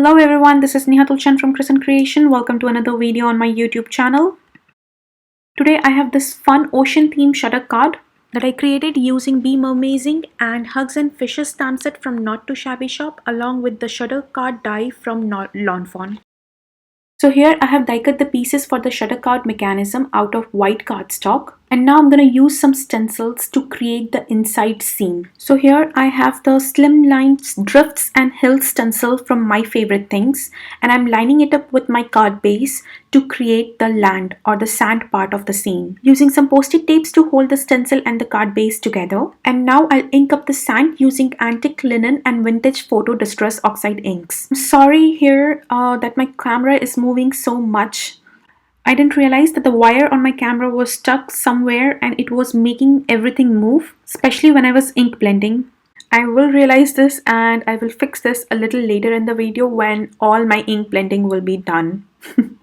Hello everyone, this is Neha Tulsyan from Crescent Creation. Welcome to another video on my YouTube channel. Today I have this fun ocean theme shutter card that I created using MERMAZING and Hugs and Fishes stamp set from Not Too Shabby Shop along with the shutter card die from Lawn Fawn. So here I have die cut the pieces for the shutter card mechanism out of white cardstock, and now I'm going to use some stencils to create the inside scene. So here I have the SLIMLINE Drifts and Hills stencil from My Favorite Things, and I'm lining it up with my card base to create the land or the sand part of the scene, using some post-it tapes to hold the stencil and the card base together. And now I'll ink up the sand using antique linen and vintage photo distress oxide inks. I'm sorry here that my camera is moving so much. I didn't realize that the wire on my camera was stuck somewhere and it was making everything move, especially when I was ink blending. I will realize this and I will fix this a little later in the video when all my ink blending will be done.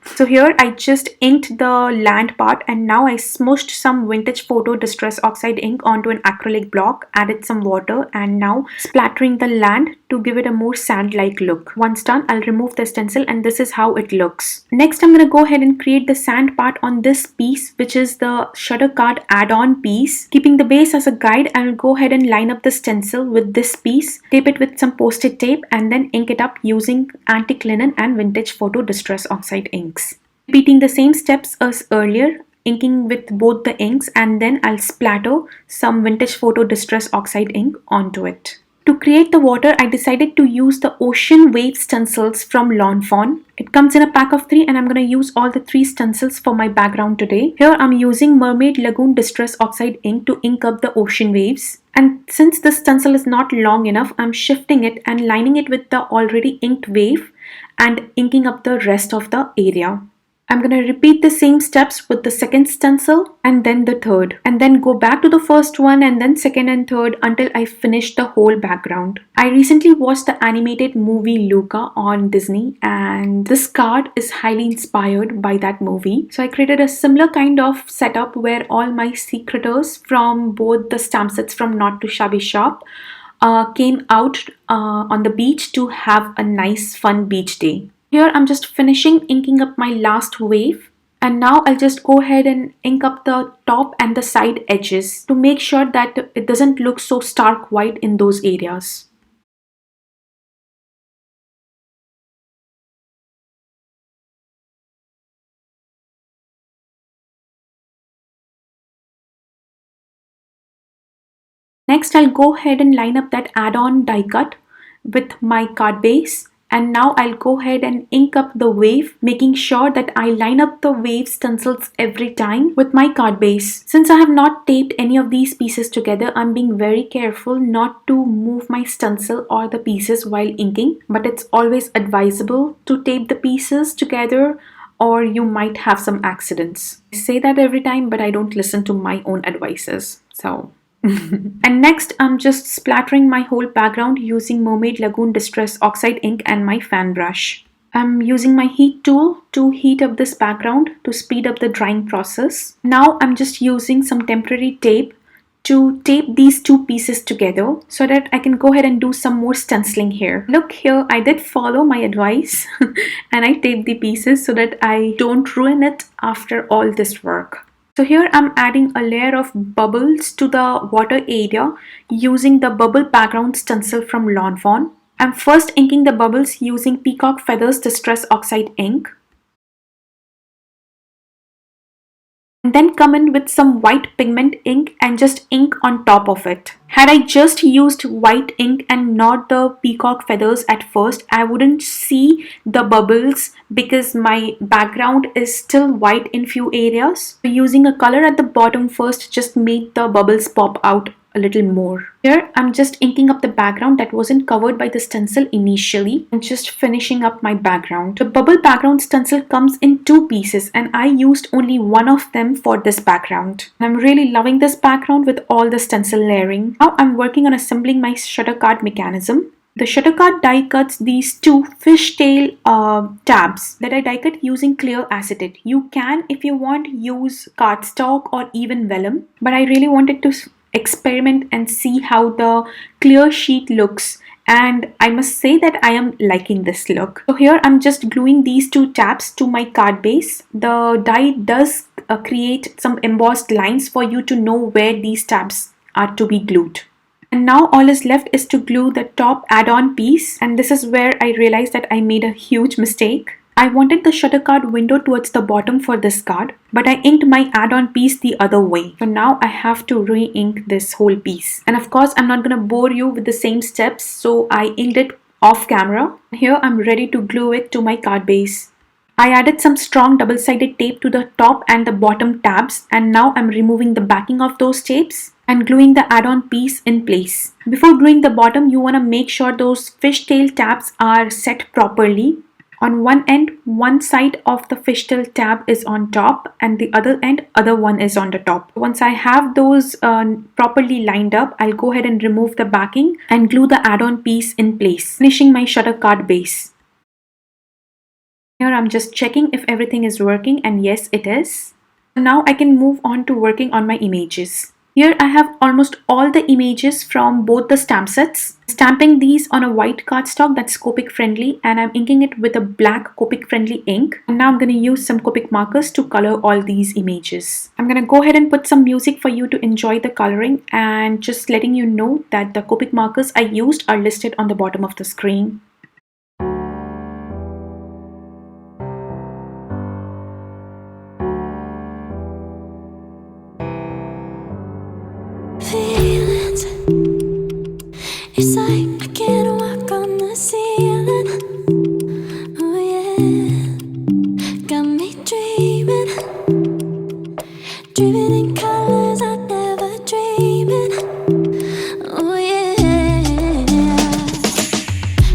So here I just inked the land part, and now I smooshed some vintage photo distress oxide ink onto an acrylic block, added some water, and now splattering the land to give it a more sand-like look. Once done, I'll remove the stencil and this is how it looks. Next, I'm going to go ahead and create the sand part on this piece, which is the shutter card add-on piece. Keeping the base as a guide, I'll go ahead and line up the stencil with this piece, tape it with some post-it tape, and then ink it up using antique linen and vintage photo distress oxide inks. Repeating the same steps as earlier, inking with both the inks, and then I'll splatter some vintage photo distress oxide ink onto it. To create the water, I decided to use the ocean wave stencils from Lawn Fawn. It comes in a pack of 3 and I'm going to use all the 3 stencils for my background today. Here I'm using Mermaid Lagoon Distress Oxide ink to ink up the ocean waves. And since this stencil is not long enough, I'm shifting it and lining it with the already inked wave and inking up the rest of the area. I'm going to repeat the same steps with the second stencil and then the third, and then go back to the first one and then second and third until I finish the whole background. I recently watched the animated movie Luca on Disney, and this card is highly inspired by that movie. So I created a similar kind of setup where all my sea critters from both the stamp sets from Not Too Shabby Shop came out on the beach to have a nice fun beach day. Here I'm just finishing inking up my last wave, and now I'll just go ahead and ink up the top and the side edges to make sure that it doesn't look so stark white in those areas. Next, I'll go ahead and line up that add-on die cut with my card base. And now I'll go ahead and ink up the wave, making sure that I line up the wave stencils every time with my card base. Since I have not taped any of these pieces together, I'm being very careful not to move my stencil or the pieces while inking. But it's always advisable to tape the pieces together or you might have some accidents. I say that every time, but I don't listen to my own advices. So... And next I'm just splattering my whole background using Mermaid Lagoon Distress Oxide ink and my fan brush. I'm using my heat tool to heat up this background to speed up the drying process. Now I'm just using some temporary tape to tape these 2 pieces together so that I can go ahead and do some more stenciling here. Look here, I did follow my advice and I taped the pieces so that I don't ruin it after all this work. So here I'm adding a layer of bubbles to the water area using the bubble background stencil from Lawn Fawn. I'm first inking the bubbles using Peacock Feathers Distress Oxide ink. And then come in with some white pigment ink and just ink on top of it. Had I just used white ink and not the peacock feathers at first, I wouldn't see the bubbles because my background is still white in few areas. So using a color at the bottom first just made the bubbles pop out a little more. Here I'm just inking up the background that wasn't covered by the stencil initially and just finishing up my background. The bubble background stencil comes in 2 pieces and I used only one of them for this background. I'm really loving this background with all the stencil layering. Now I'm working on assembling my shutter card mechanism. The shutter card die cuts these 2 fishtail tabs that I die cut using clear acetate. You can, if you want, use cardstock or even vellum, but I really wanted to experiment and see how the clear sheet looks and I must say that I am liking this look. So here I'm just gluing these two tabs to my card base. The die does create some embossed lines for you to know where these tabs are to be glued. And now all is left is to glue the top add-on piece, and this is where I realized that I made a huge mistake. I wanted the shutter card window towards the bottom for this card, but I inked my add-on piece the other way. So now I have to re-ink this whole piece. And of course, I'm not gonna bore you with the same steps, so I inked it off camera. Here I'm ready to glue it to my card base. I added some strong double-sided tape to the top and the bottom tabs, and now I'm removing the backing of those tapes and gluing the add-on piece in place. Before gluing the bottom, you wanna make sure those fishtail tabs are set properly. On one end, one side of the fishtail tab is on top and the other one is on the top. Once I have those properly lined up, I'll go ahead and remove the backing and glue the add-on piece in place, finishing my shutter card base. Here I'm just checking if everything is working, and yes, it is. Now I can move on to working on my images. Here I have almost all the images from both the stamp sets. Stamping these on a white cardstock that's Copic friendly, and I'm inking it with a black Copic friendly ink. And now I'm going to use some Copic markers to color all these images. I'm going to go ahead and put some music for you to enjoy the coloring, and just letting you know that the Copic markers I used are listed on the bottom of the screen. It's like I can't walk on the ceiling. Oh yeah, got me dreaming, dreaming in colors I never dreamed in. Oh yeah,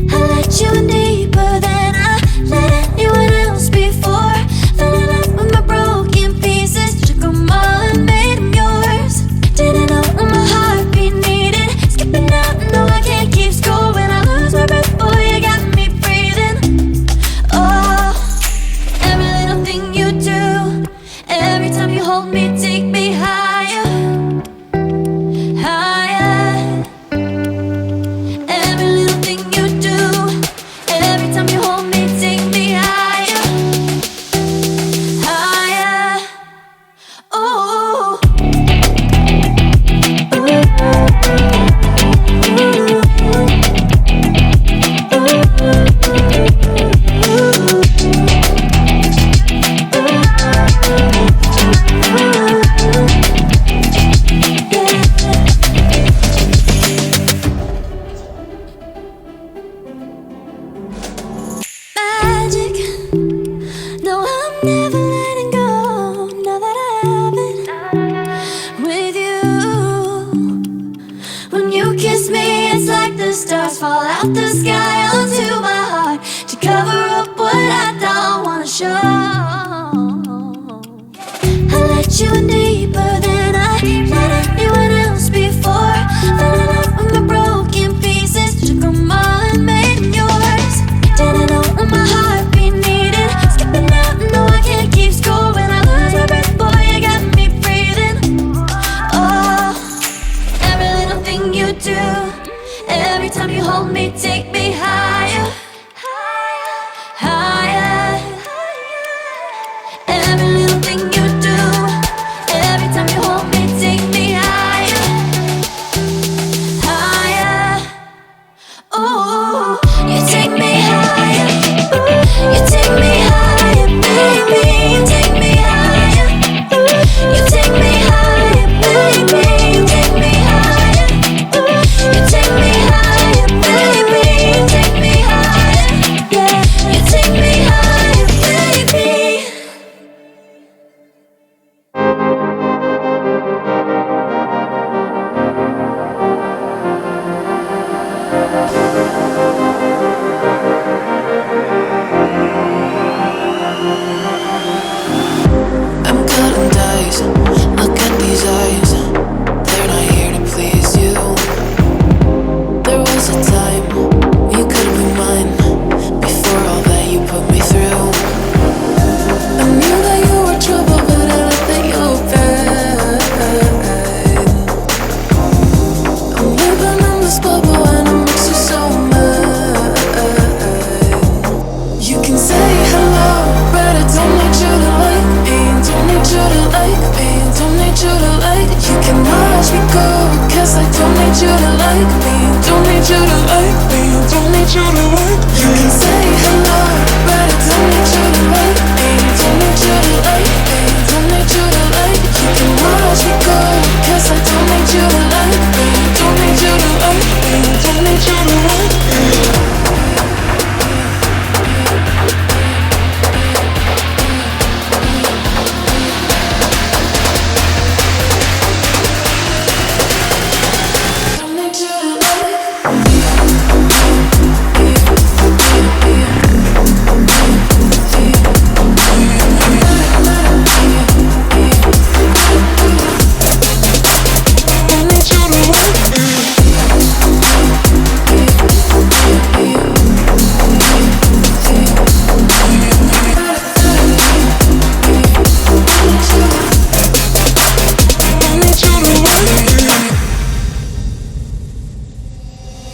I let you in deeper than I let anyone else before. Fell in love with my broken pieces, took them all and made them yours. Didn't know what my heartbeat needed, skipping out. No, I can't keep score when I lose my breath. Boy, you got me breathing. Oh, every little thing you do, every time you hold me, take me higher, higher. Every little thing you do, every time you hold me, take me higher, higher. Oh, magic. No, I'm never letting go. Now that I have it with you. When you kiss me, it's like the stars fall out the sky onto my heart to cover up what I don't wanna show. I let you in deeper than I let anyone else before. Fell in love with my broken pieces, took them all and made them yours. Didn't know what my heartbeat needed, skipping out. No, I can't keep score when I lose my breath. Boy, you got me breathing. Oh, every little thing you do, every time you hold me, take me higher, higher. Every little thing you do, every time you hold me, take me higher, higher. Oh, you take me higher, you take me higher, baby. You take me higher, you take me higher, baby. You take me higher, you take me higher, baby. You take me higher, yeah. You take me higher, baby. I'm cutting dice. Look at these eyes. They're not here to please you. There was a time you could be mine. Before all that you put me through, I knew that you were trouble, but I let that you bad. I'm living in this bubble and it makes you so mad. you to like. You can watch me go, cause I don't need you to like me. Don't need you to like me. Don't need you to like me. You can say hello, but I don't need you to like me. Don't need you to like me. Don't need you to like. You can watch me go, cause I don't need you to like me. Don't need you to like me. Don't need you to like me.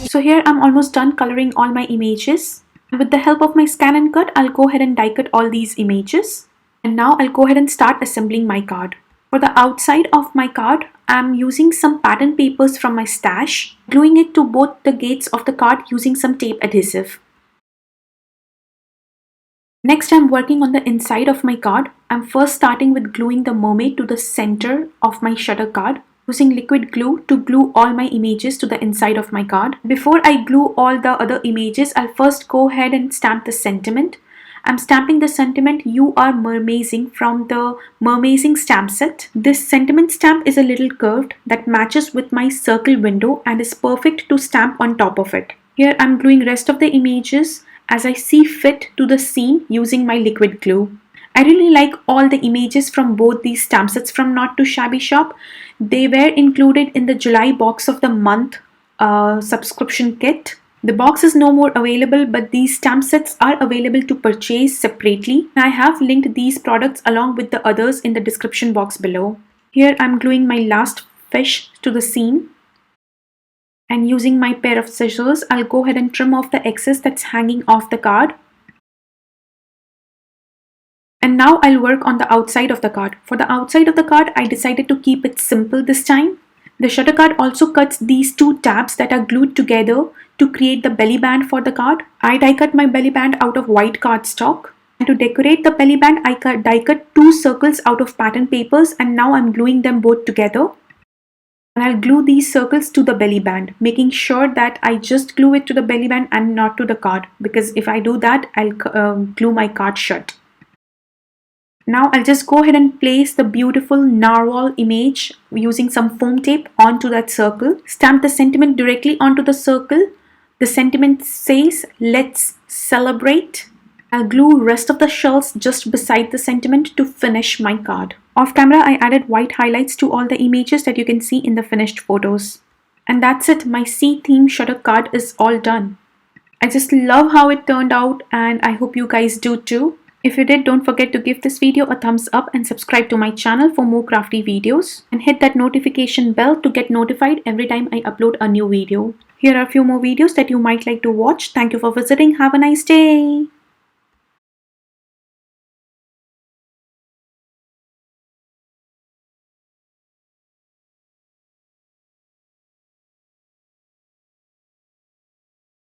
So here I'm almost done coloring all my images. With the help of my scan and cut, I'll go ahead and die cut all these images. And now I'll go ahead and start assembling my card. For the outside of my card, I'm using some pattern papers from my stash, gluing it to both the gates of the card using some tape adhesive. Next, I'm working on the inside of my card. I'm first starting with gluing the mermaid to the center of my shutter card, using liquid glue to glue all my images to the inside of my card. Before I glue all the other images, I'll first go ahead and stamp the sentiment. I'm stamping the sentiment "You are mermazing" from the MERMAZING stamp set. This sentiment stamp is a little curved that matches with my circle window and is perfect to stamp on top of it. Here I'm gluing rest of the images as I see fit to the seam using my liquid glue. I really like all the images from both these stamp sets from Not Too Shabby Shop. They were included in the July box of the month subscription kit. The box is no more available, but these stamp sets are available to purchase separately. I have linked these products along with the others in the description box below. Here I'm gluing my last fish to the seam. And using my pair of scissors, I'll go ahead and trim off the excess that's hanging off the card. And now I'll work on the outside of the card. For the outside of the card, I decided to keep it simple this time. The shutter card also cuts these two tabs that are glued together to create the belly band for the card. I die cut my belly band out of white cardstock. And to decorate the belly band, I die cut two circles out of pattern papers, and now I'm gluing them both together. And I'll glue these circles to the belly band, making sure that I just glue it to the belly band and not to the card, because if I do that, I'll glue my card shut. Now I'll just go ahead and place the beautiful narwhal image using some foam tape onto that circle. Stamp the sentiment directly onto the circle. The sentiment says, "Let's celebrate." I'll glue rest of the shells just beside the sentiment to finish my card. Off camera, I added white highlights to all the images that you can see in the finished photos. And that's it, my sea theme shutter card is all done. I just love how it turned out, and I hope you guys do too. If you did, don't forget to give this video a thumbs up and subscribe to my channel for more crafty videos. And hit that notification bell to get notified every time I upload a new video. Here are a few more videos that you might like to watch. Thank you for visiting. Have a nice day.